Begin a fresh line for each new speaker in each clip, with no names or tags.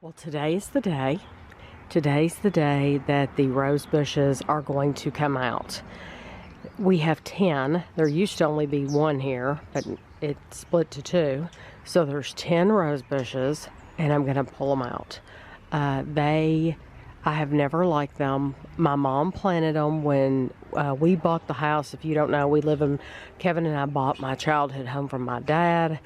Well, today's the day. Today's the day that the rose bushes are going to come out. We have 10. There used to only be one here, but it split to two. So there's 10 rose bushes, and I'm going to pull them out. I have never liked them. My mom planted them when we bought the house. If you don't know, Kevin and I bought my childhood home from my dad.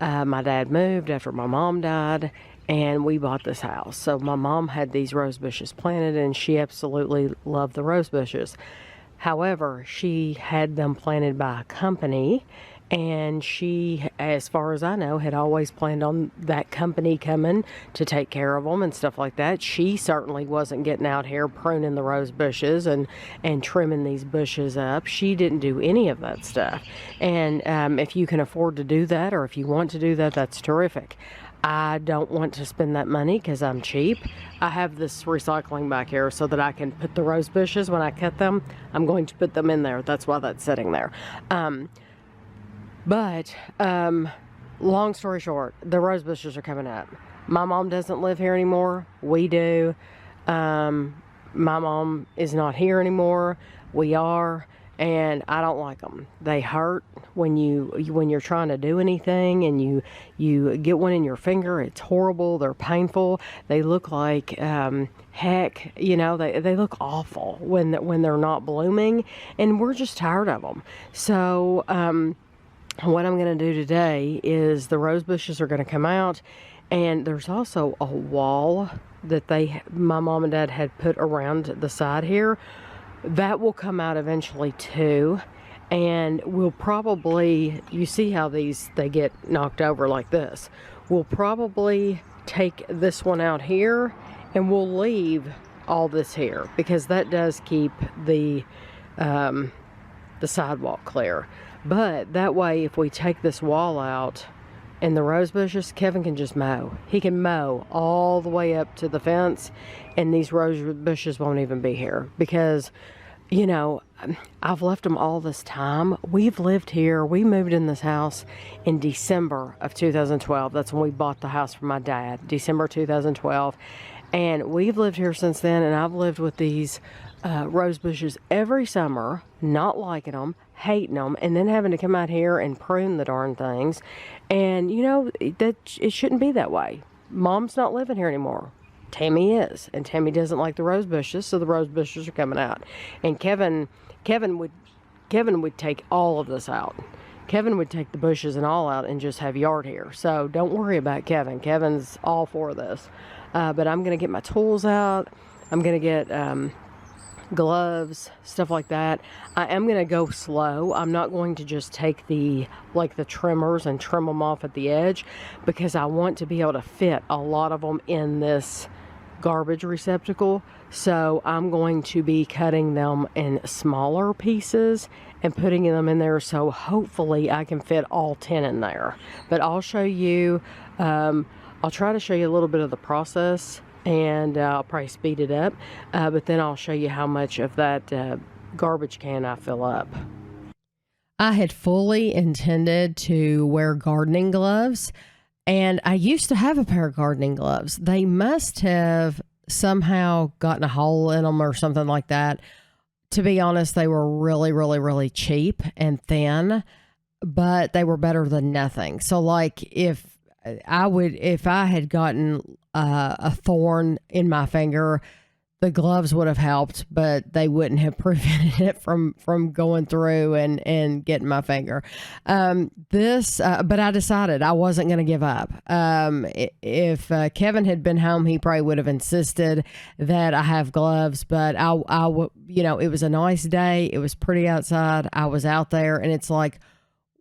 My dad moved after my mom died, and we bought this house. So my mom had these rose bushes planted, and she absolutely loved the rose bushes. However, she had them planted by a company, and she, as far as I know, had always planned on that company coming to take care of them and stuff like that. She certainly wasn't getting out here pruning the rose bushes and trimming these bushes up. She didn't do any of that stuff. And if you can afford to do that, or if you want to do that, that's terrific. I don't want to spend that money because I'm cheap. I have this recycling back here so that I can put the rose bushes, when I cut them, I'm going to put them in there. That's why that's sitting there. But long story short, the rose bushes are coming up. My mom doesn't live here anymore. We do. My mom is not here anymore. We are. And I don't like them. They hurt when you're trying to do anything, and you get one in your finger. It's horrible. They're painful. They look like heck. They look awful when they're not blooming, and we're just tired of them. So what I'm going to do today is the rose bushes are going to come out, and there's also a wall that my mom and dad had put around the side here. That will come out eventually too, and we'll probably, you see how they get knocked over like this. We'll probably take this one out here, and we'll leave all this here because that does keep the sidewalk clear. But that way, if we take this wall out and the rose bushes, Kevin can just mow. He can mow all the way up to the fence, and these rose bushes won't even be here because, I've left them all this time. We've lived here. We moved in this house in December of 2012. That's when we bought the house from my dad, December 2012. And we've lived here since then, and I've lived with these rose bushes every summer, not liking them, hating them, and then having to come out here and prune the darn things. And, that it shouldn't be that way. Mom's not living here anymore. Tammy is, and Tammy doesn't like the rose bushes, so the rose bushes are coming out. And Kevin would take all of this out. Kevin would take the bushes and all out and just have yard here. So don't worry about Kevin. Kevin's all for this. But I'm going to get my tools out. I'm going to get gloves, stuff like that. I am going to go slow. I'm not going to just take the trimmers and trim them off at the edge, because I want to be able to fit a lot of them in this garbage receptacle. So I'm going to be cutting them in smaller pieces and putting them in there, so hopefully I can fit all 10 in there. But I'll show you, I'll try to show you a little bit of the process, and I'll probably speed it up, but then I'll show you how much of that garbage can I fill up. I had fully intended to wear gardening gloves, and I used to have a pair of gardening gloves. They must have somehow gotten a hole in them or something like that. To be honest, they were really, really, really cheap and thin, but they were better than nothing. So if I had gotten a thorn in my finger, the gloves would have helped, but they wouldn't have prevented it from going through and getting my finger. But I decided I wasn't going to give up. If Kevin had been home, he probably would have insisted that I have gloves, but it was a nice day. It was pretty outside. I was out there, and it's like,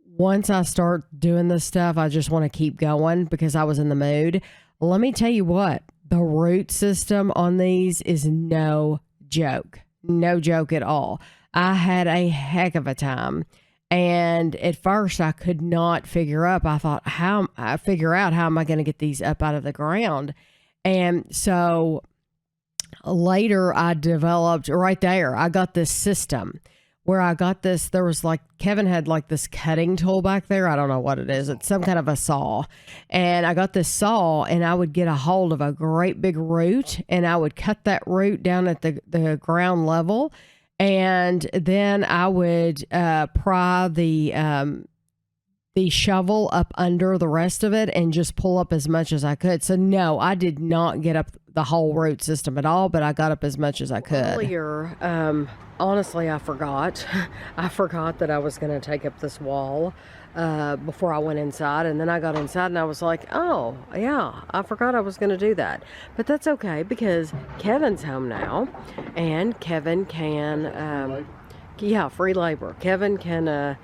once I start doing this stuff, I just want to keep going because I was in the mood. Let me tell you what, the root system on these is no joke. No joke at all. I had a heck of a time. And at first I could not figure out how am I going to get these up out of the ground. And so later I developed right there. I got this system where I got this. There was like, Kevin had like this cutting tool back there. I don't know what it is. It's some kind of a saw. And I got this saw, and I would get a hold of a great big root, and I would cut that root down at the ground level. And then I would pry the shovel up under the rest of it and just pull up as much as I could. So no, I did not get up the whole root system at all, but I got up as much as I could. Earlier, honestly, I forgot. I forgot that I was going to take up this wall before I went inside. And then I got inside and I was like, oh, yeah, I forgot I was going to do that. But that's okay because Kevin's home now. And Kevin can, free labor. Kevin can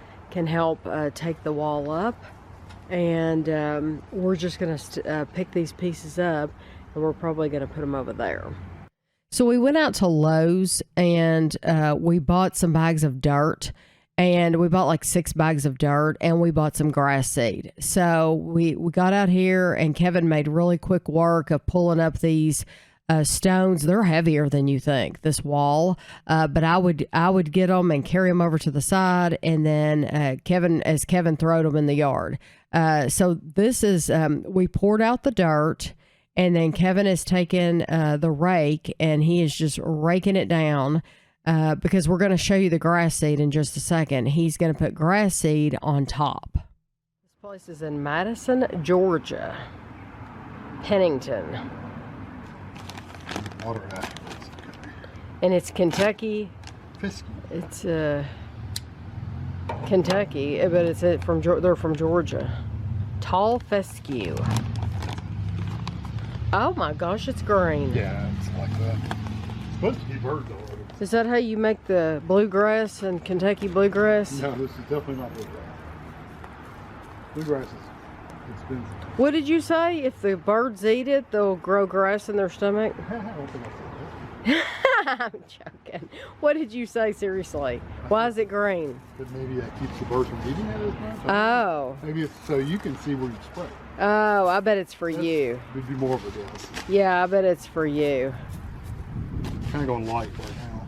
help take the wall up. And we're just going to pick these pieces up. And we're probably going to put them over there. So we went out to Lowe's and we bought some bags of dirt, and we bought like 6 bags of dirt, and we bought some grass seed. So we got out here, and Kevin made really quick work of pulling up these stones. They're heavier than you think, this wall, but I would get them and carry them over to the side, and then Kevin throwed them in the yard. So this is we poured out the dirt. And then Kevin has taken the rake, and he is just raking it down because we're going to show you the grass seed in just a second. He's going to put grass seed on top. This place is in Madison, Georgia. Pennington.
Water
and it's Kentucky.
Fescue.
It's Kentucky, but it's they're from Georgia. Tall fescue. Oh my gosh, it's green.
Yeah, it's like that. It's supposed to be birds already.
Is that how you make the bluegrass and Kentucky bluegrass?
No, this is definitely not bluegrass. Bluegrass is expensive.
What did you say? If the birds eat it, they'll grow grass in their stomach?
I don't think I said that.
I'm joking. What did you say, seriously? Why is it green?
But maybe that keeps the birds from eating it as much.
Oh.
Maybe it's so you can see where you spray.
Oh, I bet it's for you.
Would be more of a guess.
Yeah, I bet it's for you.
Kind of going light right now.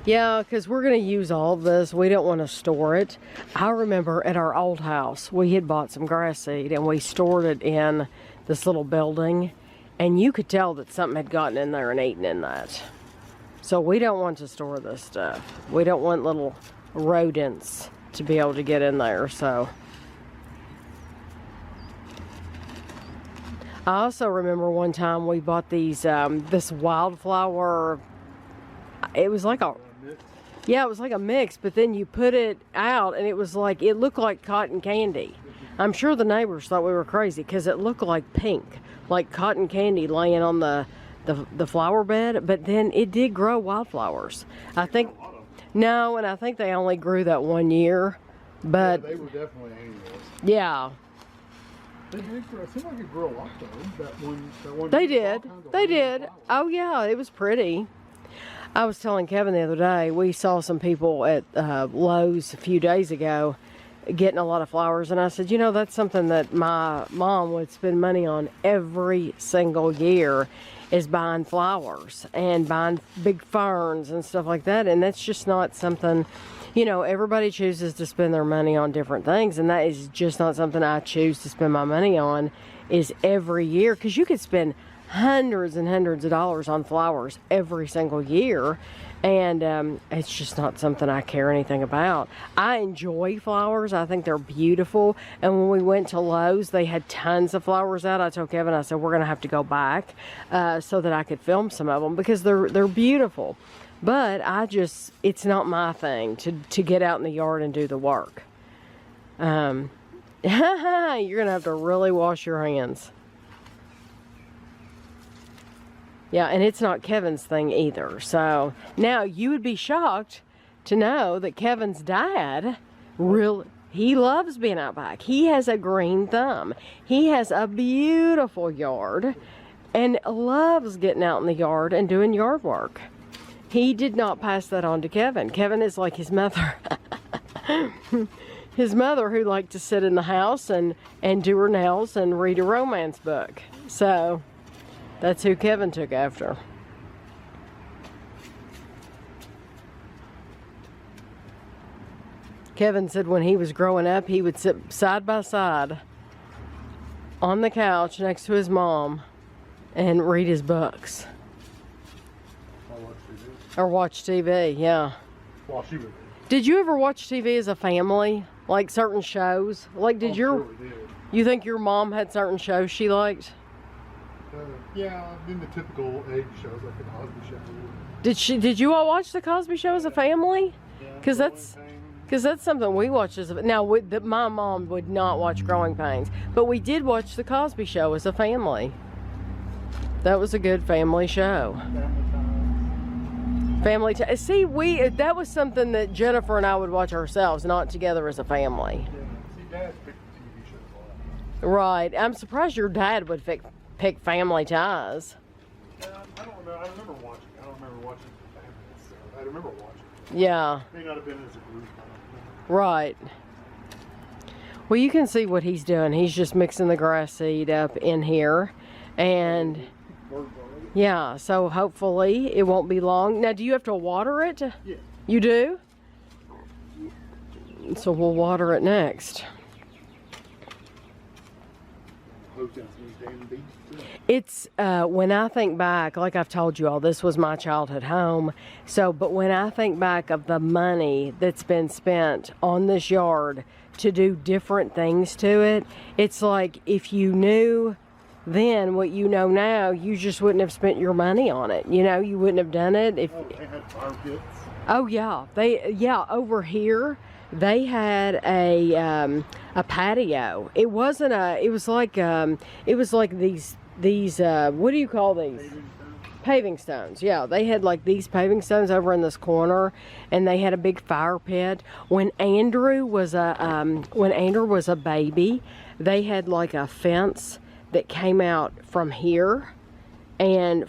Yeah, because we're going to use all of this. We don't want to store it. I remember at our old house, we had bought some grass seed and we stored it in this little building. And you could tell that something had gotten in there and eaten in that. So we don't want to store this stuff. We don't want little rodents to be able to get in there, so. I also remember one time we bought these, this wildflower, it was like a, yeah, it was like a mix, but then you put it out and it was like, it looked like cotton candy. I'm sure the neighbors thought we were crazy because it looked like pink, like cotton candy laying on the flower bed, but then it did grow wildflowers. I think, no, and I think they only grew that one year, but.
Yeah, they were definitely annuals.
Yeah.
It seemed like it grew a lot though. That one
they did. They did. Oh yeah, it was pretty. I was telling Kevin the other day, we saw some people at Lowe's a few days ago getting a lot of flowers, and I said, you know, that's something that my mom would spend money on every single year, is buying flowers and buying big ferns and stuff like that. And that's just not something, you know, everybody chooses to spend their money on different things, and that is just not something I choose to spend my money on, is every year, because you could spend hundreds and hundreds of dollars on flowers every single year, and it's just not something I care anything about. I enjoy flowers. I think they're beautiful, and when we went to Lowe's, they had tons of flowers out. I told Kevin, I said, we're going to have to go back so that I could film some of them, because they're beautiful. But it's not my thing to get out in the yard and do the work. You're going to have to really wash your hands. Yeah, and it's not Kevin's thing either. So now you would be shocked to know that Kevin's dad he loves being out back. He has a green thumb. He has a beautiful yard and loves getting out in the yard and doing yard work. He did not pass that on to Kevin. Kevin is like his mother. His mother, who liked to sit in the house and do her nails and read a romance book. So that's who Kevin took after. Kevin said when he was growing up, he would sit side by side on the couch next to his mom and read his books. Or watch TV, yeah.
While she was there.
Did you ever watch TV as a family? Like certain shows? Like, did
Sure we did.
you think your mom had certain shows she liked?
Yeah, then the typical age shows like the Cosby Show.
Did you all watch the Cosby Show as a family? Because that's something we watched as a, now my mom would not watch Growing Pains, but we did watch the Cosby Show as a family. That was a good family show. Family time. See, that was something that Jennifer and I would watch ourselves, not together as a family.
Yeah. See, Dad picked the TV shows a lot.
Right. I'm surprised your dad would pick Family Ties.
I don't know. I remember watching. I don't remember watching the family. So I remember watching.
Yeah.
May not have been as a group. I don't know.
Right. Well, you can see what he's doing. He's just mixing the grass seed up in here. And yeah, so hopefully it won't be long. Now, do you have to water it?
Yeah.
You do? So we'll water it next. It's, when I think back, like I've told you all, this was my childhood home. So, but when I think back of the money that's been spent on this yard to do different things to it, it's like if you knew then what you know now, you just wouldn't have spent your money on it. You know, you wouldn't have done it if.
Oh, they had fire pits.
Oh yeah, over here they had a patio. It wasn't a. It was like these what do you call these? Paving stones. Yeah, they had like these paving stones over in this corner, and they had a big fire pit. When Andrew was a baby, they had like a fence that came out from here and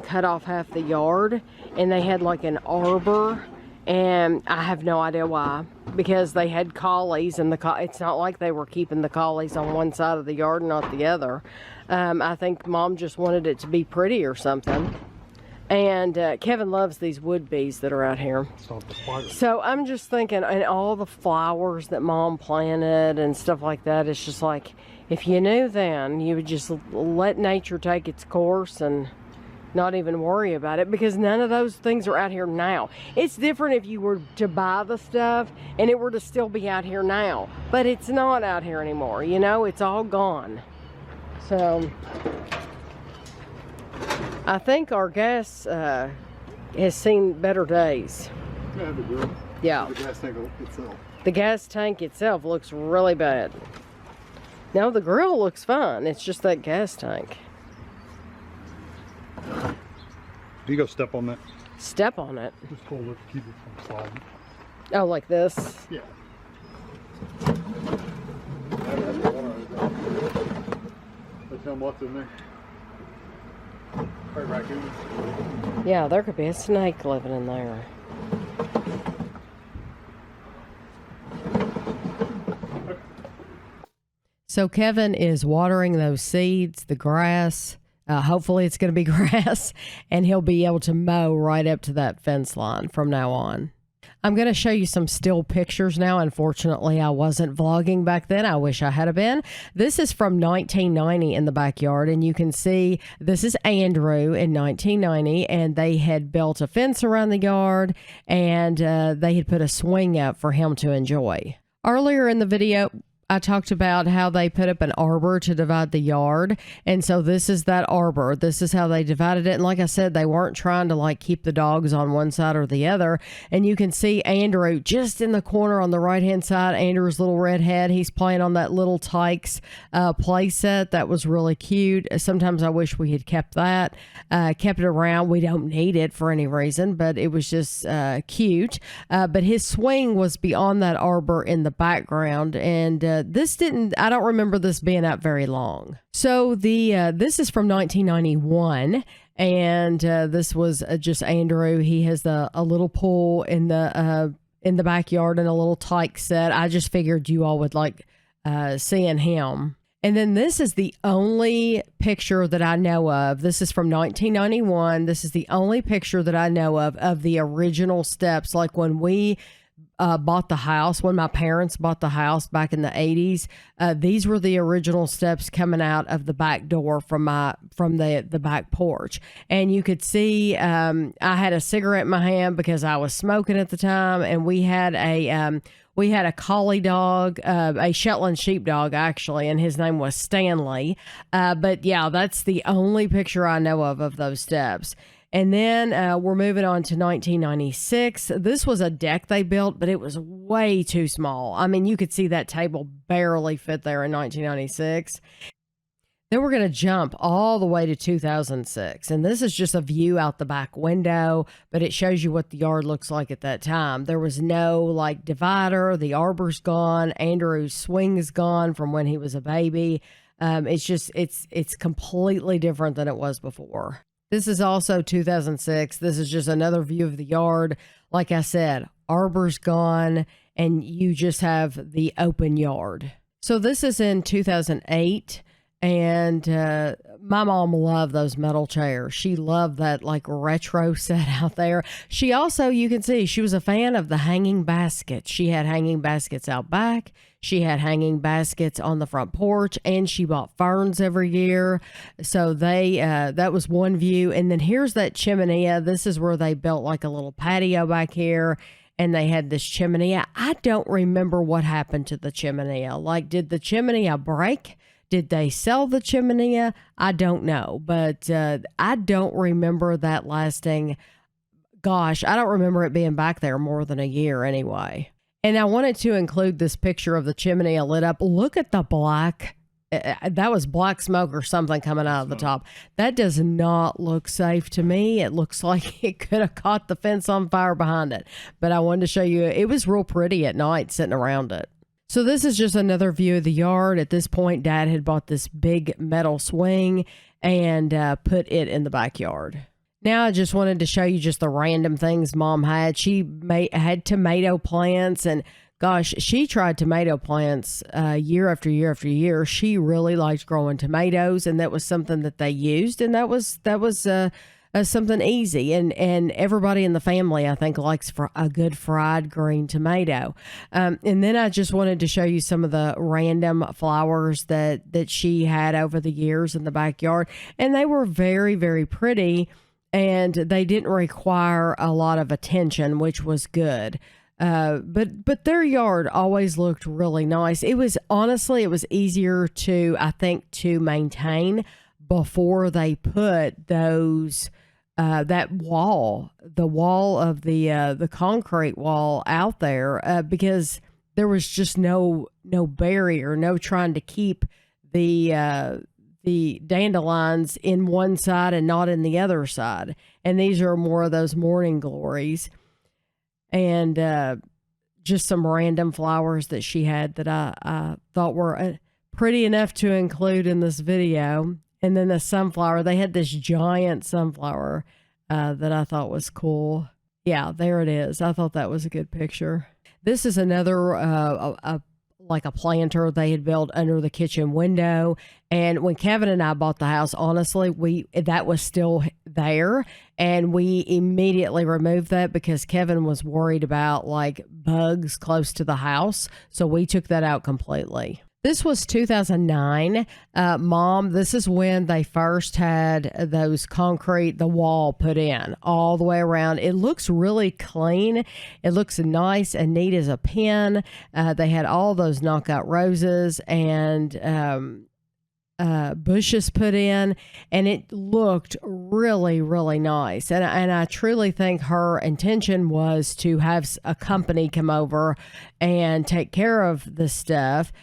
cut off half the yard, and they had like an arbor, and I have no idea why, because they had collies, and it's not like they were keeping the collies on one side of the yard and not the other. I think Mom just wanted it to be pretty or something. And Kevin loves these wood bees that are out here. So I'm just thinking, and all the flowers that Mom planted and stuff like that, it's just like, if you knew then, you would just let nature take its course and not even worry about it, because none of those things are out here now. It's different if you were to buy the stuff and it were to still be out here now, but it's not out here anymore, you know, it's all gone. So I think our gas has seen better days.
Yeah, the grill.
Yeah.
The gas tank itself.
The gas tank itself looks really bad. No, the grill looks fine. It's just that gas tank.
Do you go step on that?
Step on it?
Just hold it to keep it from sliding.
Oh, like this?
Yeah. Let's tell them what's in there. Probably raccoons.
Yeah, there could be a snake living in there. So Kevin is watering those seeds, the grass. Hopefully it's going to be grass, and he'll be able to mow right up to that fence line from now on. I'm going to show you some still pictures now. Unfortunately, I wasn't vlogging back then. I wish I had been. This is from 1990 in the backyard, and you can see this is Andrew in 1990, and they had built a fence around the yard, and they had put a swing up for him to enjoy. Earlier in the video, I talked about how they put up an arbor to divide the yard. And so this is that arbor. This is how they divided it. And like I said, they weren't trying to like keep the dogs on one side or the other. And you can see Andrew just in the corner on the right hand side, Andrew's little red head. He's playing on that little Tykes play set. That was really cute. Sometimes I wish we had kept that, kept it around. We don't need it for any reason, but it was just cute. But his swing was beyond that arbor in the background. And I don't remember this being up very long. So this is from 1991, and this was just Andrew. He has a little pool in the backyard and a little tyke set. I just figured you all would like seeing him. And then this is the only picture that I know of. This is from 1991. This is the only picture that I know of the original steps, like when we bought the house, when my parents bought the house back in the 80s, these were the original steps coming out of the back door from the back porch. And you could see I had a cigarette in my hand because I was smoking at the time, and we had a collie dog, a Shetland sheepdog, actually, and his name was Stanley. But yeah, that's the only picture I know of those steps. And then we're moving on to 1996. This was a deck they built, but it was way too small. I mean, you could see that table barely fit there in 1996. Then we're going to jump all the way to 2006. And this is just a view out the back window, but it shows you what the yard looks like at that time. There was no like divider. The arbor's gone. Andrew's swing is gone from when he was a baby. It's completely different than it was before. This is also 2006. This is just another view of the yard. Like I said, arbor's gone and you just have the open yard. So this is in 2008. And my mom loved those metal chairs. She loved that like retro set out there. She also, you can see, she was a fan of the hanging baskets. She had hanging baskets out back. She had hanging baskets on the front porch, and she bought ferns every year. So that was one view. And then here's that chimney. This is where they built like a little patio back here. And they had this chimney. I don't remember what happened to the chimney. Like, did the chimney break? Did they sell the chimney? I don't know, but I don't remember that lasting. Gosh, I don't remember it being back there more than a year anyway. And I wanted to include this picture of the chimney lit up. Look at the black. That was black smoke or something coming out of the top. That does not look safe to me. It looks like it could have caught the fence on fire behind it. But I wanted to show you, it was real pretty at night sitting around it. So this is just another view of the yard. At this point, Dad had bought this big metal swing and put it in the backyard. Now I just wanted to show you just the random things Mom had. She had tomato plants, and gosh, she tried tomato plants year after year after year. She really liked growing tomatoes, and that was something that they used, and that was something easy. And everybody in the family, I think, likes for a good fried green tomato. And then I just wanted to show you some of the random flowers that she had over the years in the backyard, and they were very, very pretty. And they didn't require a lot of attention, which was good. But their yard always looked really nice. It was easier to, I think, to maintain before they put those, the wall of the concrete wall out there, because there was just no barrier, no trying to keep the dandelions in one side and not in the other side. And these are more of those morning glories. And just some random flowers that she had that I thought were pretty enough to include in this video. And then the sunflower, they had this giant sunflower that I thought was cool. Yeah, there it is. I thought that was a good picture. This is another like a planter they had built under the kitchen window. And when Kevin and I bought the house, honestly, that was still there, and we immediately removed that because Kevin was worried about like bugs close to the house. So we took that out completely. This was 2009. Mom, this is when they first had the wall put in all the way around. It looks really clean. It looks nice and neat as a pin. They had all those knockout roses and bushes put in, and it looked really, really nice. And I truly think her intention was to have a company come over and take care of the stuff.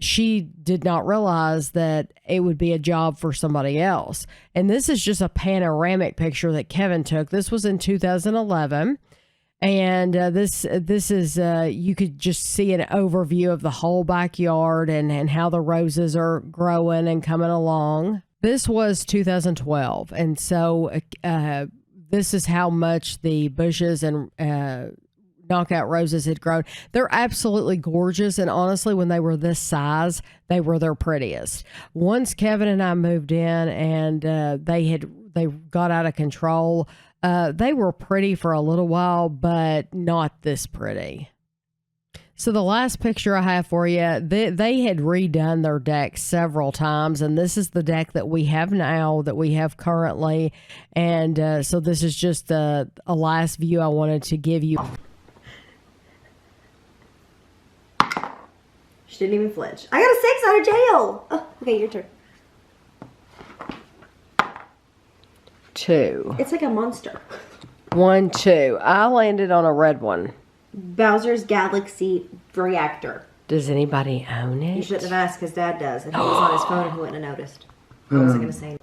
She did not realize that it would be a job for somebody else. And this is just a panoramic picture that Kevin took. This was in 2011. And this is, you could just see an overview of the whole backyard and how the roses are growing and coming along. This was 2012. And so this is how much the bushes and knockout roses had grown. They're absolutely gorgeous, and honestly, when they were this size, they were their prettiest. Once Kevin and I moved in and they got out of control, They were pretty for a little while, but not this pretty. So the last picture I have for you, they had redone their deck several times, and this is the deck that we have now, that we have currently. And so this is just a last view I wanted to give you.
She didn't even flinch. I got a 6 out of jail. Oh, okay, your turn.
2.
It's like a monster.
1, 2. I landed on a red one.
Bowser's Galaxy Reactor.
Does anybody own it?
You shouldn't have asked because Dad does. And he was on his phone and he wouldn't have noticed. What was I going to say?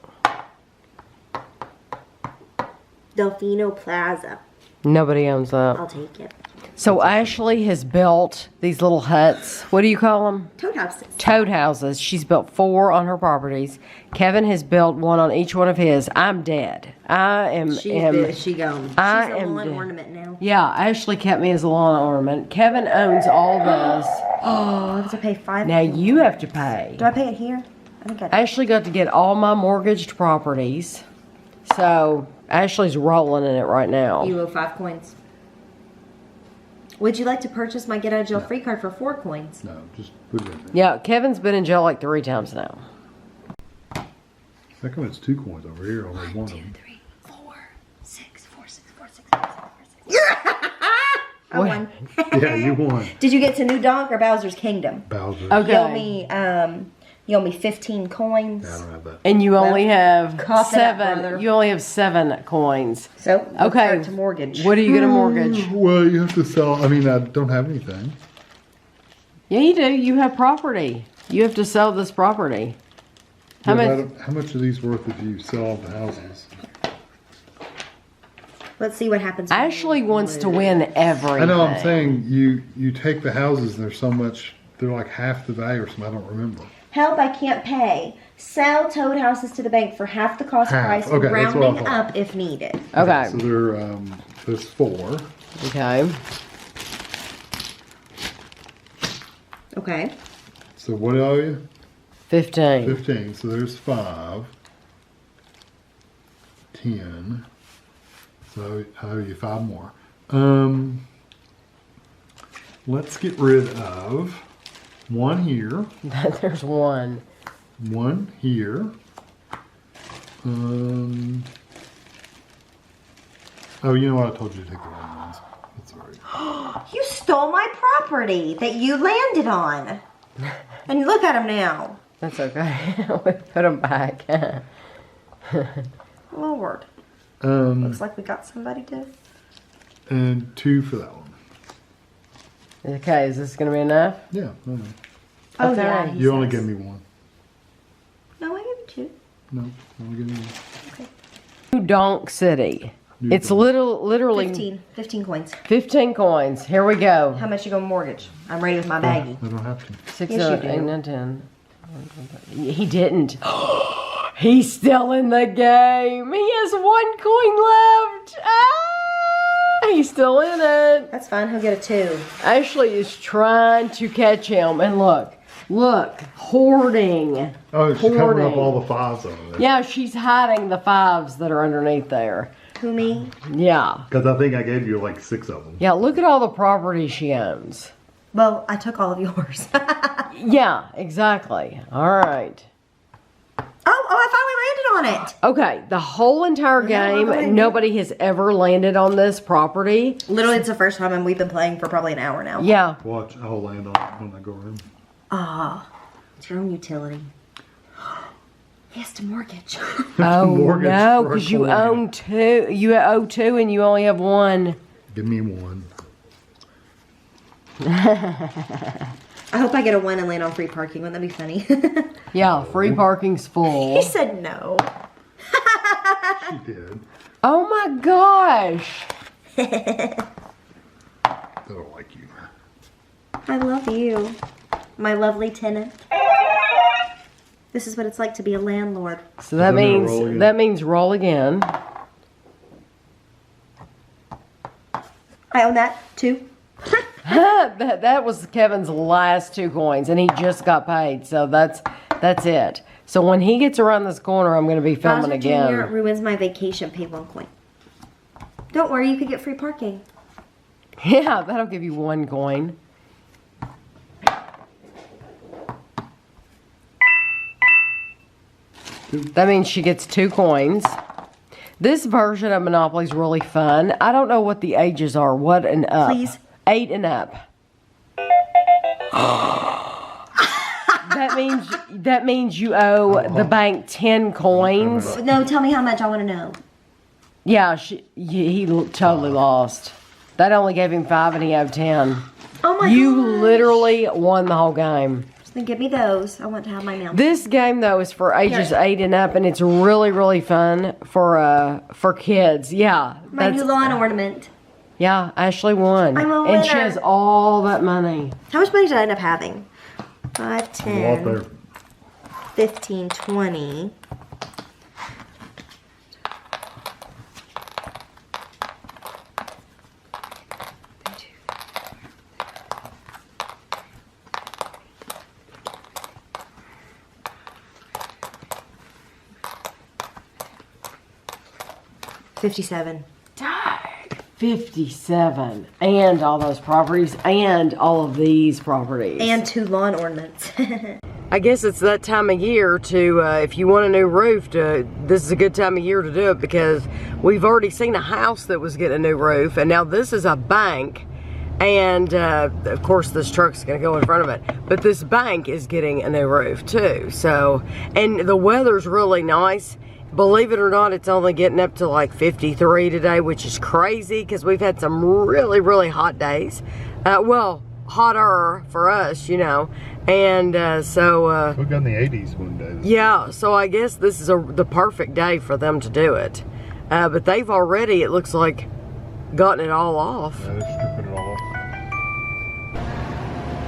Delfino Plaza.
Nobody owns that.
I'll take it.
So Ashley has built these little huts. What do you call them?
Toad houses.
Toad houses. She's built 4 on her properties. Kevin has built 1 on each one of his. I'm dead.
She gone. She's a lawn ornament now.
Yeah, Ashley kept me as a lawn ornament. Kevin owns all this.
Oh, I have to pay $5.
Now you have to pay.
Do I pay it here? I think I do.
Ashley got to get all my mortgaged properties. So Ashley's rolling in it right now.
You owe 5 coins. Would you like to purchase my get out of jail free card for 4 coins?
No, just put it in there.
Yeah, Kevin's been in jail like 3 times now.
How come it's 2 coins over here? Only 1 of
2,
them.
3, 4, 6, 4, 6, 4, 6, 4, 6, 4, 6. I won.
Yeah, you won.
Did you get to New Donk or Bowser's Kingdom?
Bowser.
Okay.
You owe me 15 coins.
Yeah, I don't have that.
And you only have
cough it up,
7.
brother.
You only have 7 coins.
So,
Okay.
to mortgage.
What are you gonna mortgage?
Well, you have to sell. I mean, I don't have anything.
Yeah, you do. You have property. You have to sell this property. How much?
How much are these worth if you sell all the houses?
Let's see what happens.
Ashley wants to win everything.
I know. I'm saying you take the houses and there's so much. They're like half the value or something. I don't remember.
Help! I can't pay. Sell toad houses to the bank for half the cost
Half.
price,
Okay, that's what I
rounding
thought.
up if needed.
Okay.
So there's 4.
Okay.
Okay.
So what are you?
15.
15. So there's 5. 10. So I owe you 5 more. Let's get rid of 1 here.
There's 1.
1 here. Oh, you know what? I told you to take the wrong ones. That's all right.
You stole my property that you landed on. And look at him now.
That's okay. We put them back.
Lord.
Um,
Looks like we got somebody to...
and 2 for that one.
Okay, is this going to be enough?
Yeah. No.
Oh,
Okay.
yeah. he
You only
says.
give me 1.
No, I give you 2.
No, you only give me 1.
New Donk City.
New
It's
Donk.
literally
15 coins.
15 coins. Here we go.
How much you gonna mortgage? I'm ready with my baggie.
I don't have to.
6,
Yes,
7,
you
8,
do.
9, 10. He didn't. He's still in the game. He has 1 coin left. Ah, he's still in it.
That's fine. He'll get a 2.
Ashley is trying to catch him. And look, hoarding.
Oh, she's covering up
Hoarding.
all the 5s over there.
Yeah, she's hiding the 5s that are underneath there.
Who, me?
Yeah.
Because I think I gave you like 6 of them.
Yeah, look at all the property she owns.
Well, I took all of yours.
Yeah, exactly. All right.
I finally landed on it.
Okay, the whole entire
Yeah,
game,
okay.
nobody has ever landed on this property.
Literally, it's the first time, and we've been playing for probably an hour now.
Yeah.
Watch, I'll land on it when I go in.
Ah, it's your own utility. He has to mortgage.
Oh,
Mortgage
no,
for a
because you
coin.
own 2. You owe 2 and you only have 1.
Give me 1.
I hope I get a 1 and land on free parking. Wouldn't that be funny?
Yeah, free parking's full.
He said no.
She did.
Oh my gosh.
I don't like you.
I love you, my lovely tenant. This is what it's like to be a landlord.
So that
I'm gonna
means
roll again.
roll again.
I own that too.
that was Kevin's last 2 coins, and he just got paid. So that's it. So when he gets around this corner, I'm going to be filming
Bowser
again.
Jr. ruins my vacation. Pay 1 coin. Don't worry, you could get free parking.
Yeah, that'll give you 1 coin. That means she gets 2 coins. This version of Monopoly is really fun. I don't know what the ages are. What and up?
Please.
8 and up. That means you owe the bank 10 coins.
No, tell me how much. I want to know.
Yeah, he totally lost. That only gave him 5 and he owed 10.
Oh my
You
gosh.
literally won the whole game.
Then give me those. I want to have my mouth.
This game though is for ages 8 and up, and it's really, really fun for kids. Yeah,
My new lawn ornament.
Yeah, Ashley won,
I'm a
and she
winner.
has all that money.
How much money did I end up having? 5,
A lot
10,
there.
15, 20. $57.
57, and all those properties, and all of these properties,
And 2 lawn ornaments.
I guess it's that time of year to, if you want a new roof, this is a good time of year to do it, because we've already seen a house that was getting a new roof, and now this is a bank, and of course this truck's gonna go in front of it, but this bank is getting a new roof too. So, and the weather's really nice. Believe it or not, it's only getting up to like 53 today, which is crazy because we've had some really, really hot days. Well, hotter for us, you know. And so...
We got in the 80s one day.
Yeah, so I guess this is the perfect day for them to do it. But they've already, it looks like, gotten it all off.
Yeah, they're stripping it all off.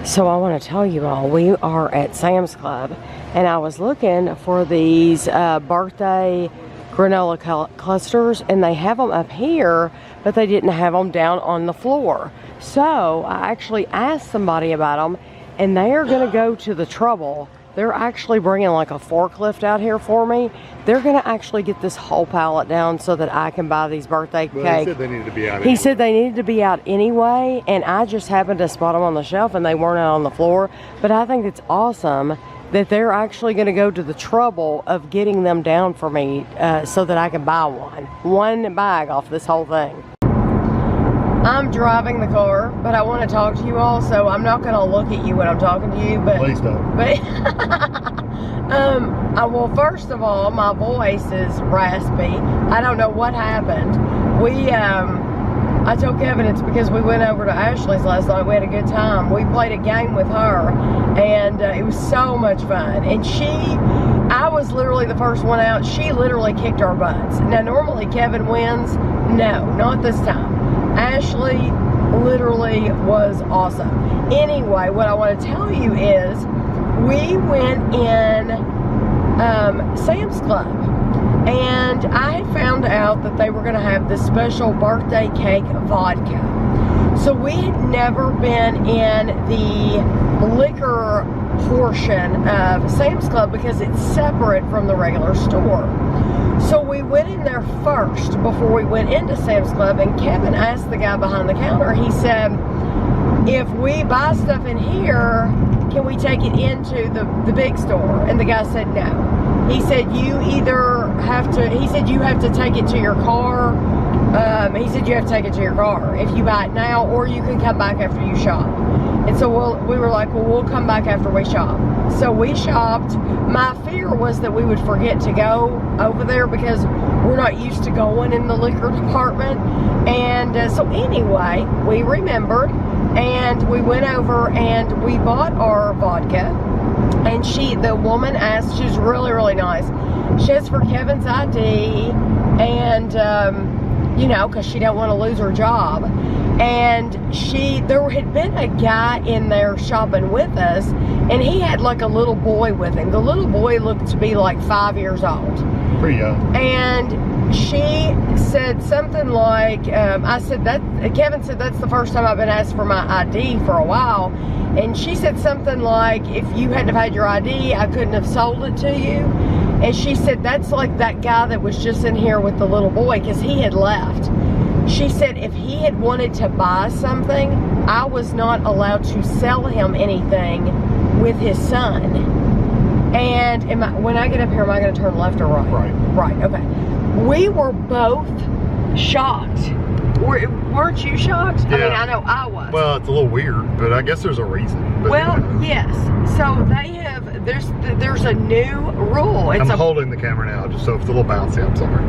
So I want to tell you all, we are at Sam's Club, and I was looking for these birthday granola clusters, and they have them up here, but they didn't have them down on the floor. So I actually asked somebody about them, and they are going to go to the trouble. They're actually bringing like a forklift out here for me. They're going to actually get this whole pallet down so that I can buy these birthday
Well,
cakes.
he said they needed to be out
He
anyway.
said they needed to be out anyway, and I just happened to spot them on the shelf and they weren't out on the floor. But I think it's awesome that they're actually going to go to the trouble of getting them down for me so that I can buy one bag off this whole thing. I'm driving the car, but I want to talk to you all, so I'm not going to look at you when I'm talking to you. But
Please don't.
But well, first of all, my voice is raspy. I don't know what happened. I told Kevin it's because we went over to Ashley's last night. We had a good time. We played a game with her, and it was so much fun. And I was literally the first one out. She literally kicked our butts. Now, normally Kevin wins. No, not this time. Ashley literally was awesome. Anyway, what I want to tell you is we went in Sam's Club, and I had found out that they were going to have this special birthday cake vodka. So we had never been in the liquor portion of Sam's Club because it's separate from the regular store. So we went in there first before we went into Sam's Club, and Kevin asked the guy behind the counter, he said, if we buy stuff in here, can we take it into the big store? And the guy said no. He said you have to take it to your car. He said you have to take it to your car if you buy it now, or you can come back after you shop. And so we were like, well, we'll come back after we shop. So we shopped. My fear was that we would forget to go over there because we're not used to going in the liquor department. And so anyway, we remembered, and we went over and we bought our vodka. And the woman asked, she was really, really nice. She asked for Kevin's ID, and you know, because she didn't want to lose her job. And there had been a guy in there shopping with us, and he had like a little boy with him. The little boy looked to be like 5 years old.
Pretty young.
And she said something like, Kevin said, that's the first time I've been asked for my ID for a while. And she said something like, if you hadn't have had your ID, I couldn't have sold it to you. And she said, that's like that guy that was just in here with the little boy, because he had left. She said if he had wanted to buy something, I was not allowed to sell him anything with his son. And when I get up here, am I going to turn left or right?
Right.
Right, okay. We were both shocked. Weren't you shocked?
Yeah.
I mean, I know I was.
Well, it's a little weird, but I guess there's a reason. But
Well, yes. So they have, there's a new rule.
I'm holding the camera now, just so if it's a little bouncy, I'm sorry.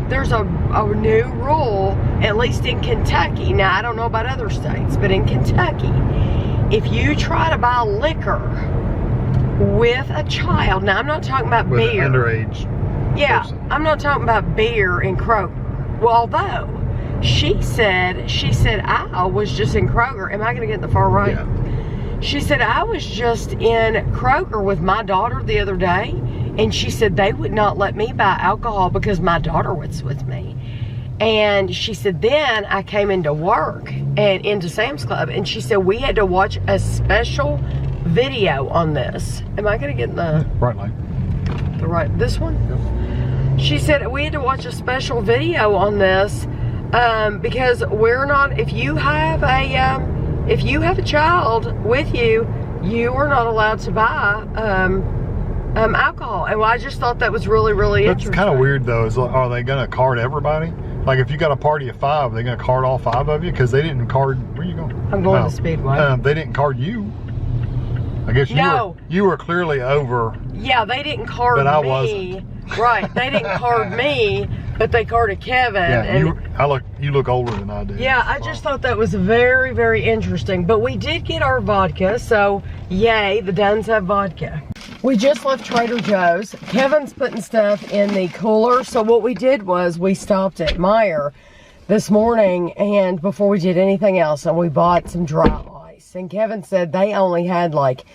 There's a new rule, at least in Kentucky. Now, I don't know about other states, but in Kentucky, if you try to buy liquor with a child, now I'm not talking about
With
beer.
an underage person.
I'm not talking about beer in Kroger. Well, although she said I was just in Kroger. Am I going to get in the far right?
Yeah.
She said I was just in Kroger with my daughter the other day, and she said they would not let me buy alcohol because my daughter was with me. And she said then I came into work and into Sam's Club, and she said we had to watch a special video on this. Am I going to get in the
Right line.
this one?
Yep.
She said we had to watch a special video on this because we're not. If you have a child with you, you are not allowed to buy alcohol. And I just thought that was really, really
That's
interesting.
kind of weird though. Are they going to card everybody? Like if you got a party of 5, are they going to card all 5 of you? Because they didn't card. Where are you going?
I'm going to Speedway.
They didn't card you. I guess you were clearly over.
Yeah, they didn't card me.
But I wasn't.
Right, they didn't card me, but they carded Kevin.
Yeah,
and
you look older than I do.
yeah, I just thought that was very, very interesting. But we did get our vodka, so yay, the Duns have vodka. We just left Trader Joe's. Kevin's putting stuff in the cooler. So what we did was we stopped at Meijer this morning, and before we did anything else, and we bought some dry ice. And Kevin said they only had like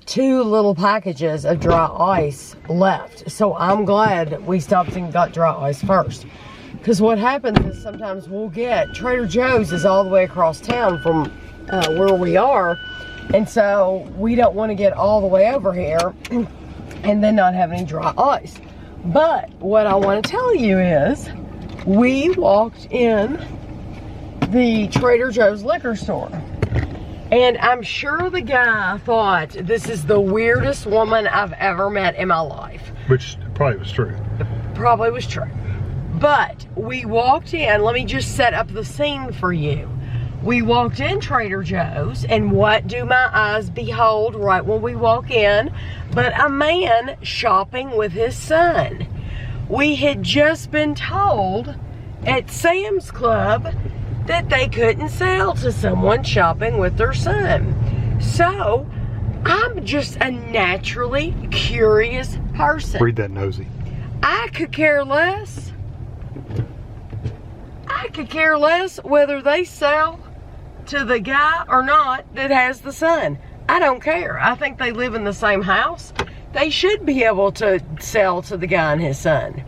2 little packages of dry ice left. So I'm glad we stopped and got dry ice first. Because what happens is sometimes we'll get, Trader Joe's is all the way across town from where we are. And so we don't want to get all the way over here and then not have any dry ice. But what I want to tell you is we walked in the Trader Joe's liquor store. And I'm sure the guy thought this is the weirdest woman I've ever met in my life.
Which probably was true.
Probably was true. But we walked in, let me just set up the scene for you. We walked in Trader Joe's, and what do my eyes behold right when we walk in? But a man shopping with his son. We had just been told at Sam's Club that they couldn't sell to someone shopping with their son. So, I'm just a naturally curious person.
Read that nosy.
I could care less. I could care less whether they sell to the guy or not that has the son. I don't care. I think they live in the same house. They should be able to sell to the guy and his son.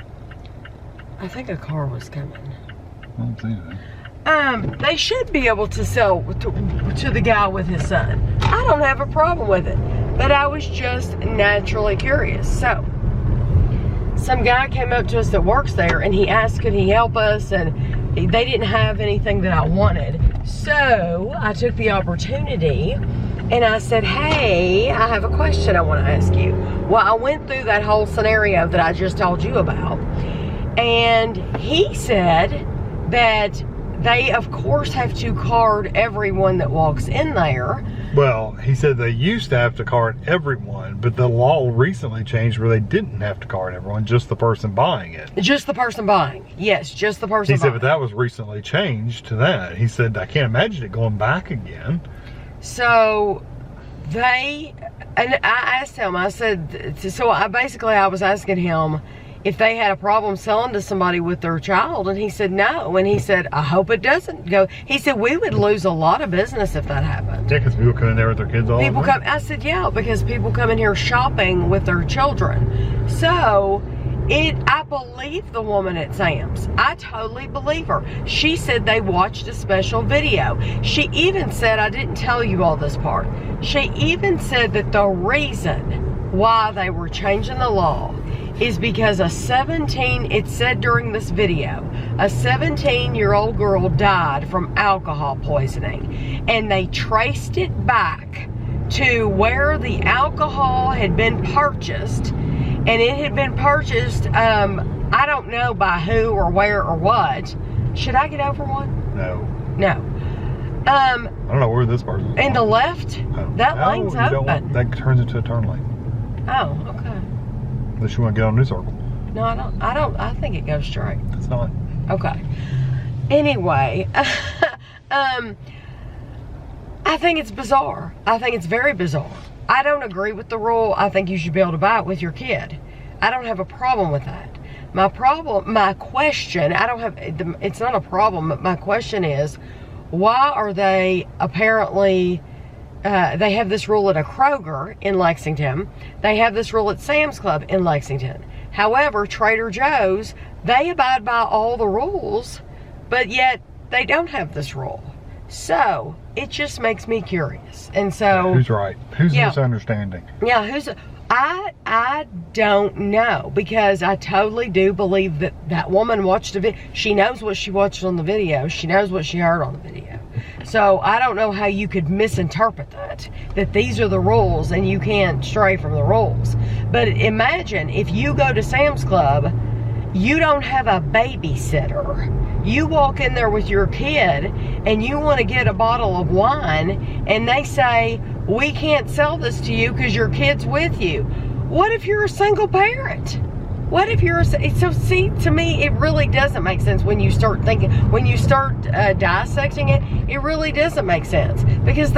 I think a car was coming.
I don't see that.
They should be able to sell to the guy with his son. I don't have a problem with it, but I was just naturally curious. So, some guy came up to us that works there, and he asked could he help us, and they didn't have anything that I wanted. So, I took the opportunity, and I said, hey, I have a question I want to ask you. Well, I went through that whole scenario that I just told you about, and he said that they, of course, have to card everyone that walks in there.
Well, he said they used to have to card everyone, but the law recently changed where they didn't have to card everyone, just the person buying it.
Just the person buying. Yes, just the person
buying. He said,
buying.
but that was recently changed to that. He said, I can't imagine it going back again.
So, and I asked him, I said, so I was asking him if they had a problem selling to somebody with their child, and he said no, and he said, I hope it doesn't go. He said, we would lose a lot of business if that happened.
Yeah, because people come in there with their kids all the time.
I said, yeah, because people come in here shopping with their children. So, I believe the woman at Sam's. I totally believe her. She said they watched a special video. She even said, I didn't tell you all this part, she even said that the reason why they were changing the law is because it said during this video, a 17-year-old girl died from alcohol poisoning. And they traced it back to where the alcohol had been purchased. And it had been purchased, I don't know by who or where or what. Should I get over one?
No.
No.
I don't know where this person's
In the left?
Oh.
That
No,
lane's
you don't
open.
want, that turns into a turn lane.
Oh, okay.
Unless you want to get on New Circle.
No, I think it goes straight.
It's not.
Okay. Anyway, I think it's bizarre. I think it's very bizarre. I don't agree with the rule. I think you should be able to buy it with your kid. I don't have a problem with that. My question, it's not a problem, but my question is, why are they apparently, they have this rule at a Kroger in Lexington. They have this rule at Sam's Club in Lexington. However, Trader Joe's, they abide by all the rules, but yet they don't have this rule. So, it just makes me curious. And so...
Who's right? Who's misunderstanding?
Yeah, I don't know, because I totally do believe that woman watched a video. She knows what she watched on the video. She knows what she heard on the video. So I don't know how you could misinterpret that these are the rules and you can't stray from the rules. But imagine if you go to Sam's Club, you don't have a babysitter. You walk in there with your kid and you want to get a bottle of wine and they say, we can't sell this to you because your kid's with you. What if you're a single parent? What if you're so see, to me, it really doesn't make sense when you start thinking, when you start dissecting it, it really doesn't make sense. Because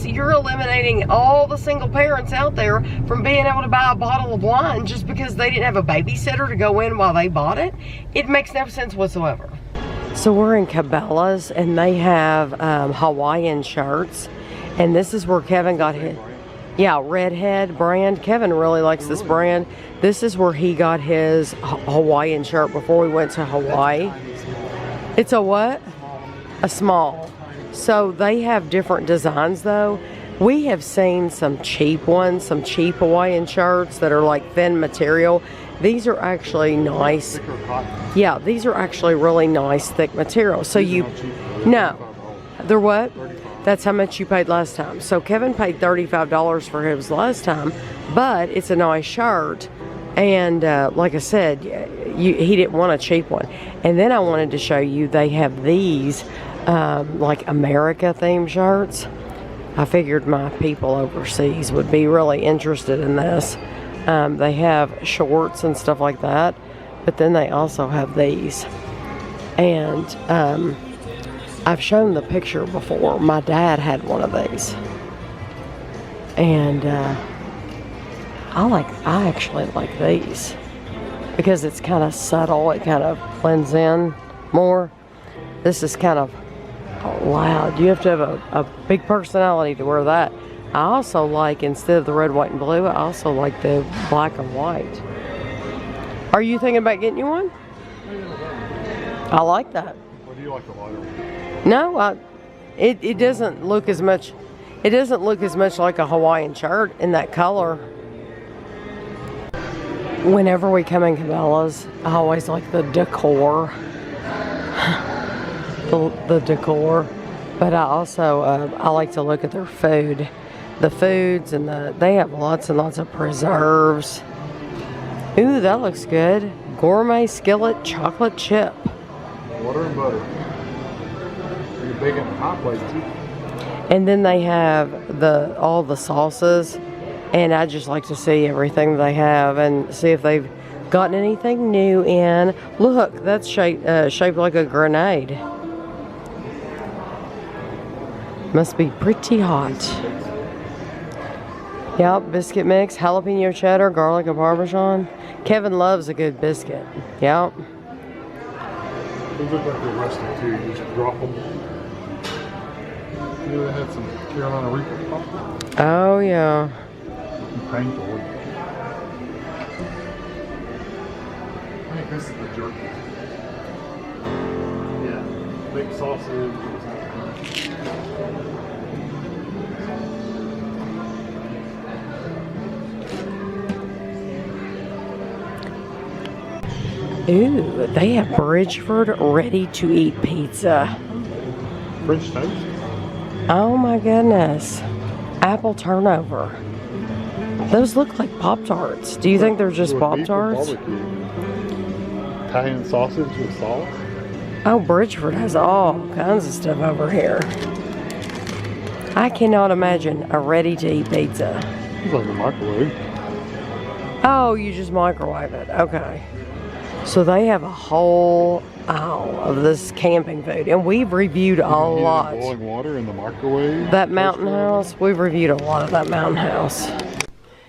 you're eliminating all the single parents out there from being able to buy a bottle of wine just because they didn't have a babysitter to go in while they bought it. It makes no sense whatsoever. So we're in Cabela's and they have Hawaiian shirts. And this is where Kevin got his, Redhead brand. Kevin really likes this brand. This is where he got his Hawaiian shirt before we went to Hawaii. It's a what? A small. So they have different designs though. We have seen some cheap ones, some cheap Hawaiian shirts that are like thin material. These are actually nice. Yeah, these are actually really nice, thick material. So no, they're what? That's how much you paid last time. So Kevin paid $35 for his last time, but it's a nice shirt. And like I said, he didn't want a cheap one. And then I wanted to show you, they have these like America themed shirts. I figured my people overseas would be really interested in this. They have shorts and stuff like that, but then they also have these. And I've shown the picture before. My dad had one of these. And I actually like these because it's kind of subtle. It kind of blends in more. This is kind of loud. You have to have a big personality to wear that. I also like, instead of the red, white, and blue, I also like the black and white. Are you thinking about getting you one? I like that.
Or do you like the lighter one?
No, it doesn't look as much. It doesn't look as much like a Hawaiian shirt in that color. Whenever we come in Cabela's, I always like the decor. the decor. But I also I like to look at their food. The foods and they have lots and lots of preserves. Ooh, that looks good. Gourmet skillet chocolate chip.
Water and butter. Big in the hot plate too.
And then they have all the sauces, and I just like to see everything they have and see if they've gotten anything new in. Look, that's shaped like a grenade. Must be pretty hot. Yep, biscuit mix, jalapeno cheddar, garlic and parmesan. Kevin loves a good biscuit. Yep.
These look like they're rustic too. You just drop them. You know, they had some Carolina Reaper popcorn.
Oh, yeah.
Painful. I think this is the jerky. Yeah. Big sausage.
Ooh, they have Bridgeford ready-to-eat pizza.
French toast.
Oh my goodness. Apple turnover. Those look like Pop-Tarts. Do you think they're just Pop-Tarts?
Italian sausage with sauce.
Oh, Bridgeford has all kinds of stuff over here. I cannot imagine a ready-to-eat pizza.
It's like a microwave.
Oh, you just microwave it. Okay. So they have a whole aisle of this camping food, and we've reviewed a lot.
Boiling water in the microwave.
That Mountain House, we've reviewed a lot of that Mountain House.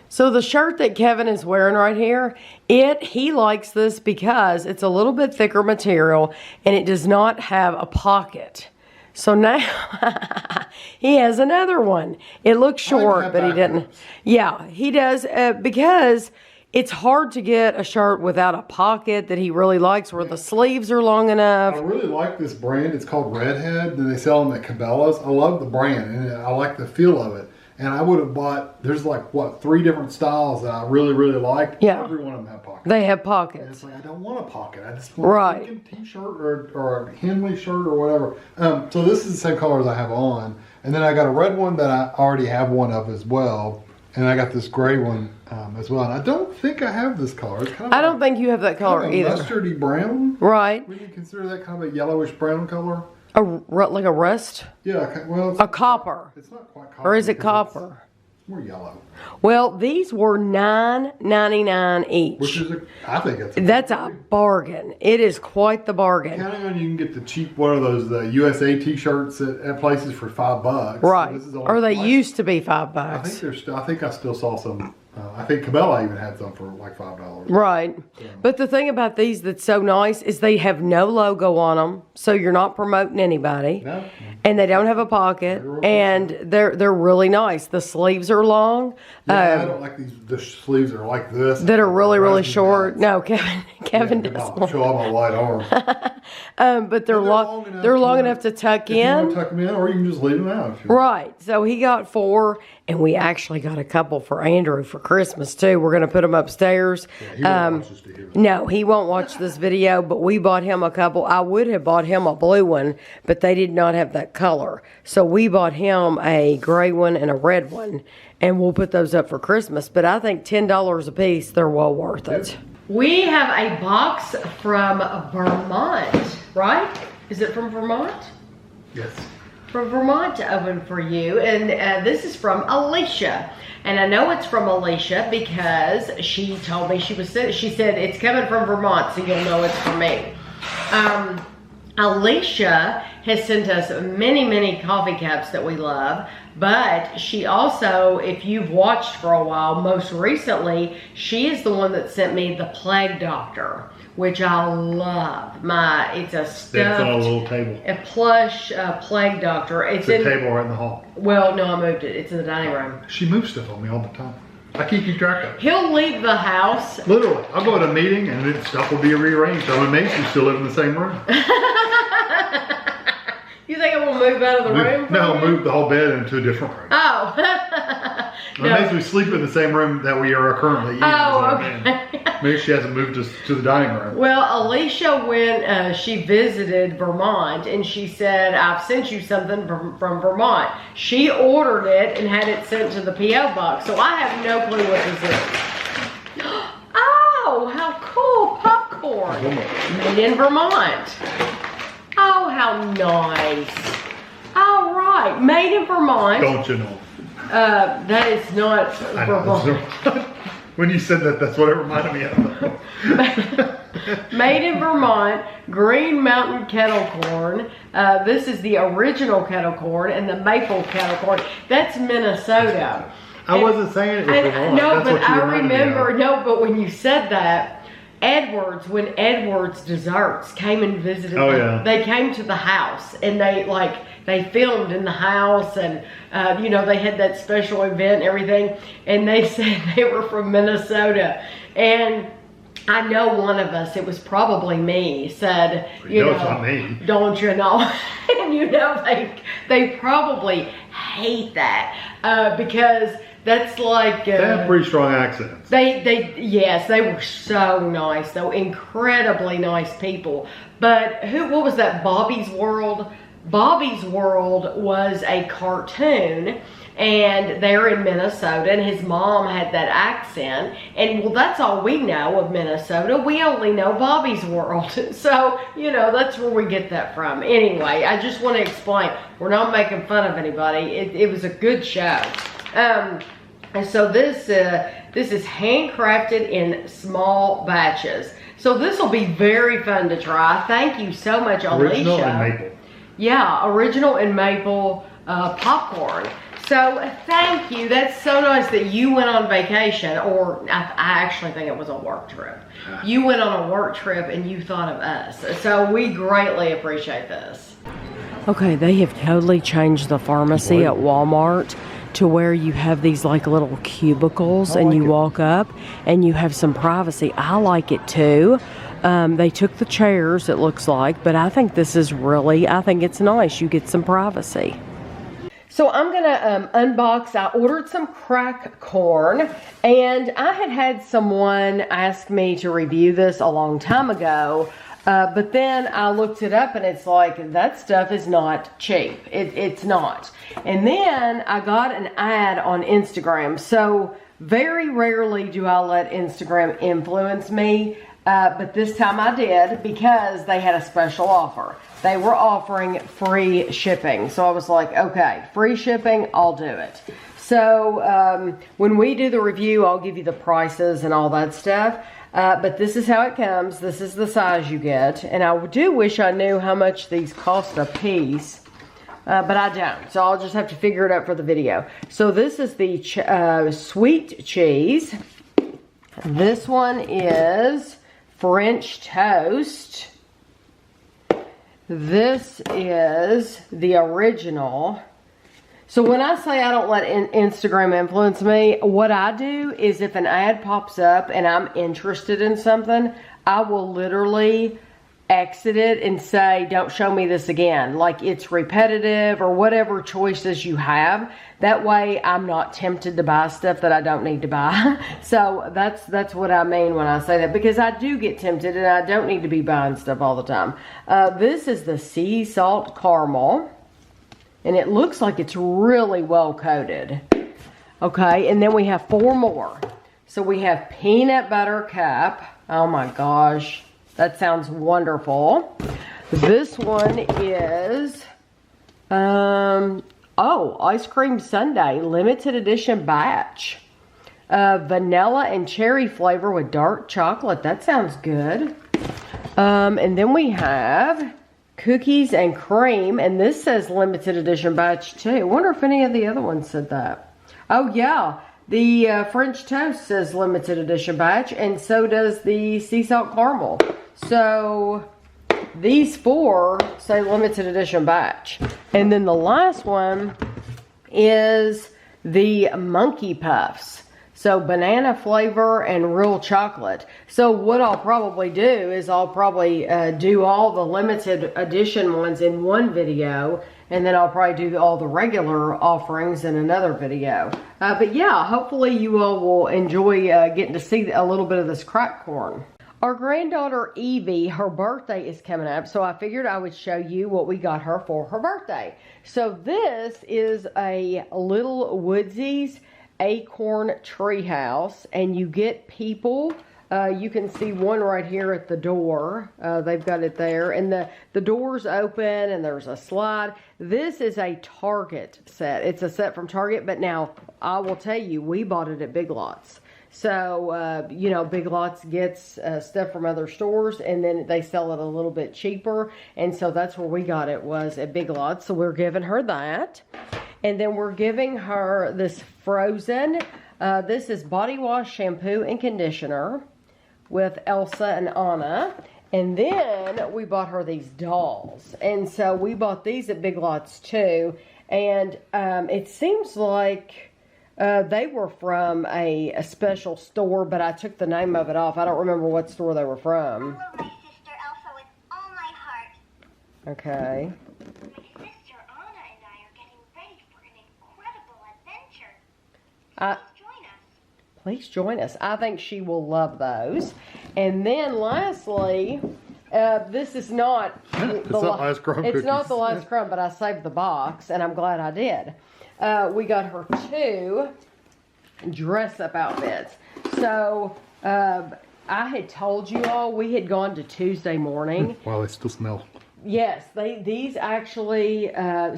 So the shirt that Kevin is wearing right here, he likes this because it's a little bit thicker material and it does not have a pocket. So now he has another one. It looks short, but he didn't. Yeah, he does because it's hard to get a shirt without a pocket that he really likes where the sleeves are long enough.
I really like this brand. It's called Redhead, and they sell them at Cabela's. I love the brand, and I like the feel of it. And I would have bought, there's like, what, 3 different styles that I really, really like.
Yeah.
Every one of them have pockets.
They have
And
pockets.
it's like, I don't want a pocket. I just want a freaking t-shirt or a Henley shirt or whatever. So this is the same color as I have on. And then I got a red one that I already have one of as well. And I got this gray one as well. And I don't think I have this color. It's kind of
I don't think you have that color
kind of
either.
mustardy brown.
Right.
Would you consider that kind of a yellowish brown color?
Like a rust?
Yeah, well,
A copper.
it's not quite copper.
Or is it
because
copper?
It's more yellow.
Well, these were $9.99 each.
Which is, I think
That's a bargain. It is quite the bargain.
Counting on you can get the cheap one of those the USA t-shirts at places for $5.
Right.
So this is only
Or they
like-
used to be $5.
I think they're still. I think I still saw some. I think Cabela even had some for like $5.
Right. But the thing about these that's so nice is they have no logo on them, so you're not promoting anybody.
No.
And they don't have a pocket, and they're really nice. The sleeves are long.
Yeah, I don't like these. The sleeves are like this.
That are really, really short.
Guys.
No, Kevin
Yeah,
doesn't.
show all my white arm.
But they're long. They're long enough to tuck
If you want
in.
to tuck them in, or you can just leave them out. If you want.
Right. So he got 4, and we actually got a couple for Andrew for Christmas too. We're gonna put them upstairs.
Yeah, he won't watch this to hear.
No, he won't watch this video, but we bought him a couple. I would have bought him a blue one, but they did not have that color. So we bought him a gray one and a red one, and we'll put those up for Christmas. But I think $10 a piece, they're well worth it. We have a box from Vermont, right? Is it from Vermont?
Yes.
From Vermont to open for you, and this is from Alicia. And I know it's from Alicia because she told me she said it's coming from Vermont, so you'll know it's from me. Alicia has sent us many, many coffee cups that we love, but she also, if you've watched for a while, most recently, she is the one that sent me the Plague Doctor, which I love. It's a stuffed,
It's on a little table.
a plush Plague Doctor.
It's a table right in the hall.
Well, no, I moved it. It's in the dining room.
She moves stuff on me all the time. I can't keep track of it.
He'll leave the house.
Literally, I'll go to a meeting and then stuff will be rearranged. So it makes you still live in the same room.
You think I will move out of the room?
No, move the whole bed into a different room.
Oh.
It makes me sleep in the same room that we are currently in.
Oh, okay.
Maybe she hasn't moved us to the dining room.
Well, Alicia, when she visited Vermont, and she said, I've sent you something from Vermont. She ordered it and had it sent to the P.O. box, so I have no clue what this is. Oh, how cool. Popcorn. Made in Vermont. Oh, how nice. All right. Made in Vermont.
Don't you know?
That is not
I know.
Vermont.
When you said that, that's what it reminded me of.
Made in Vermont, Green Mountain kettle corn. This is the original kettle corn, and the maple kettle corn. That's Minnesota.
I wasn't saying it was Vermont.
No,
That's
but
what you
I
reminded me
remember.
of.
No, but when you said that, when Edwards Desserts came and visited,
Oh, yeah.
they came to the house, and they filmed in the house, and they had that special event and everything, and they said they were from Minnesota. And I know one of us, it was probably me, said,
You know it's not me.
Don't you know? And they probably hate that because That's like...
They have pretty strong accents.
Yes, they were so nice, though. Incredibly nice people. But what was that, Bobby's World? Bobby's World was a cartoon, and they're in Minnesota, and his mom had that accent. And, well, that's all we know of Minnesota. We only know Bobby's World. So, you know, that's where we get that from. Anyway, I just want to explain. We're not making fun of anybody. It was a good show. And so this is handcrafted in small batches. So this will be very fun to try. Thank you so much, Alicia.
Original and maple.
Yeah, original and maple popcorn. So thank you. That's so nice that you went on vacation, or I actually think it was a work trip. You went on a work trip and you thought of us. So we greatly appreciate this. Okay, they have totally changed the pharmacy at Walmart to where you have these like little cubicles and you walk up and you have some privacy. I like it too. They took the chairs, it looks like, but I think this is I think it's nice. You get some privacy. So I'm gonna unbox. I ordered some crack corn, and I had someone ask me to review this a long time ago. But then I looked it up and it's like, that stuff is not cheap. It's not. And then I got an ad on Instagram. So very rarely do I let Instagram influence me. But this time I did, because they had a special offer. They were offering free shipping. So I was like, okay, free shipping, I'll do it. So when we do the review, I'll give you the prices and all that stuff. But this is how it comes. This is the size you get. And I do wish I knew how much these cost a piece. But I don't. So I'll just have to figure it out for the video. So this is the sweet cheese. This one is French toast. This is the original. So when I say I don't let Instagram influence me, what I do is if an ad pops up and I'm interested in something, I will literally exit it and say, don't show me this again. Like it's repetitive or whatever choices you have. That way I'm not tempted to buy stuff that I don't need to buy. So that's what I mean when I say that, because I do get tempted and I don't need to be buying stuff all the time. This is the sea salt caramel. And it looks like it's really well coated. Okay, and then we have 4 more. So we have peanut butter cup. Oh my gosh, that sounds wonderful. This one is, ice cream sundae, limited edition batch. Vanilla and cherry flavor with dark chocolate. That sounds good. And then we have cookies and cream, and this says limited edition batch too. I wonder if any of the other ones said that. Oh yeah, the French toast says limited edition batch, and so does the sea salt caramel. So these 4 say limited edition batch. And then the last one is the monkey puffs. So banana flavor and real chocolate. So what I'll probably do is I'll probably do all the limited edition ones in one video, and then I'll probably do all the regular offerings in another video. But yeah, hopefully you all will enjoy getting to see a little bit of this crack corn. Our granddaughter Eevee, her birthday is coming up, so I figured I would show you what we got her for her birthday. So this is a Little Woodsies acorn treehouse, and you get people. You can see one right here at the door. They've got it there, and the door's open and there's a slide. This is a Target set. It's a set from Target, but now I will tell you, we bought it at Big Lots. So, you know, Big Lots gets stuff from other stores, and then they sell it a little bit cheaper. And so that's where we got it, was at Big Lots. So we're giving her that. And then we're giving her this Frozen. This is body wash, shampoo, and conditioner with Elsa and Anna. And then we bought her these dolls. And so we bought these at Big Lots too. And it seems like they were from a special store, but I took the name of it off. I don't remember what store they were from.
I love my sister Elsa with all my heart.
Okay.
My sister Anna and I are getting ready for an incredible adventure. Join us.
Please join us. I think she will love those. And then lastly, this is not
It's not Last Crumb
It's not
cookies.
the last crumb, but I saved the box, and I'm glad I did. We got her 2 dress-up outfits. So I had told you all we had gone to Tuesday morning.
Wow, they still smell.
Yes, these actually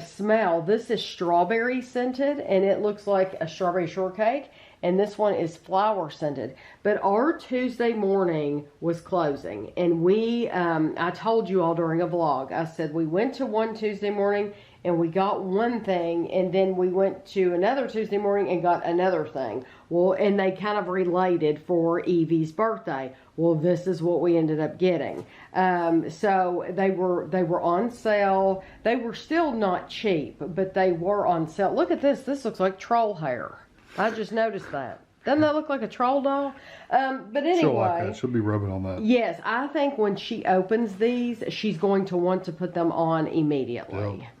smell. This is strawberry scented, and it looks like a strawberry shortcake. And this one is flower scented. But our Tuesday morning was closing, and I told you all during a vlog, I said we went to one Tuesday morning and we got one thing, and then we went to another Tuesday morning and got another thing. Well, and they kind of related for Eevee's birthday. Well, this is what we ended up getting. So they were on sale. They were still not cheap, but they were on sale. Look at this. This looks like troll hair. I just noticed that. Doesn't that look like a troll doll? But anyway.
She'll like that. She'll be rubbing on that.
Yes, I think when she opens these, she's going to want to put them on immediately.
Yep.